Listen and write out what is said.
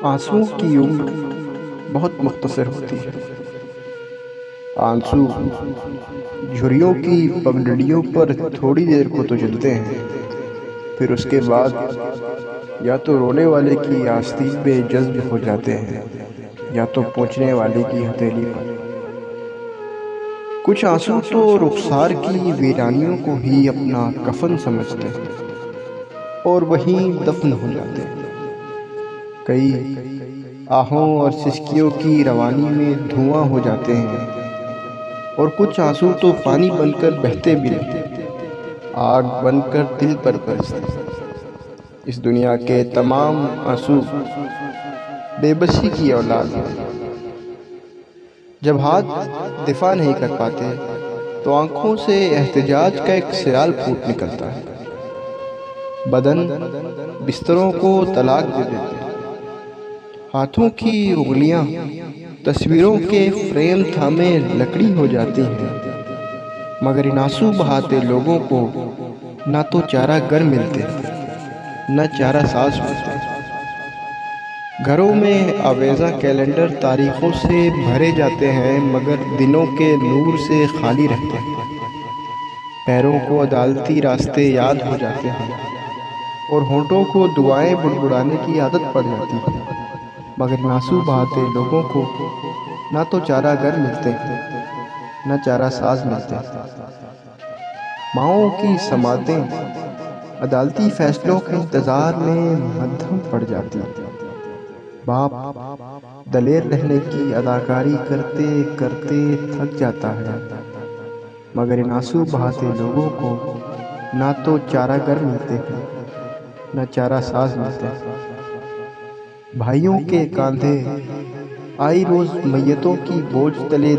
آنسوؤں کی عمر بہت مختصر ہوتی ہے۔ آنسو جھریوں کی پگڈنڈیوں پر تھوڑی دیر کو تو جلتے ہیں، پھر اس کے بعد یا تو رونے والے کی آستین میں جذب ہو جاتے ہیں یا تو پہنچنے والے کی ہتھیلی پر۔ کچھ آنسو تو رخسار کی ویرانیوں کو ہی اپنا کفن سمجھتے ہیں اور وہیں دفن ہو جاتے ہیں۔ کئی آہوں اور سسکیوں کی روانی میں دھواں ہو جاتے ہیں، اور کچھ آنسو تو پانی بن کر بہتے بھی نہیں، آگ بن کر دل پر برستے ہیں۔ اس دنیا کے تمام آنسو بے بسی کی اولاد ہیں۔ جب ہاتھ دفاع نہیں کر پاتے تو آنکھوں سے احتجاج کا ایک سیلاب پھوٹ نکلتا ہے۔ بدن بستروں کو طلاق دے دیتے ہیں، ہاتھوں کی انگلیاں تصویروں کے فریم تھامے لکڑی ہو جاتی ہیں، مگر ان آنسو بہاتے لوگوں کو نہ تو چارہ گر ملتے نہ چارہ ساز ملتے۔ گھروں میں آویزاں کیلنڈر تاریخوں سے بھرے جاتے ہیں، مگر دنوں کے نور سے خالی رہتے ہیں۔ پیروں کو عدالتی راستے یاد ہو جاتے ہیں اور ہونٹوں کو دعائیں بڑبڑانے کی عادت پڑ جاتی ہے، مگر ان آنسو بہاتے لوگوں کو نہ تو چارہ گر ملتے نہ چارہ ساز ملتے۔ ماؤں کی سماعتیں عدالتی فیصلوں کے انتظار میں مدھم پڑ جاتی ہیں۔ باپ دلیر رہنے کی اداکاری کرتے کرتے تھک جاتا ہے، مگر ان آنسو بہاتے لوگوں کو نہ تو چارہ گر ملتے ہیں نہ چارہ ساز ملتے۔ بھائیوں کے کاندھے آئی روز میتوں کی بوجھ تلے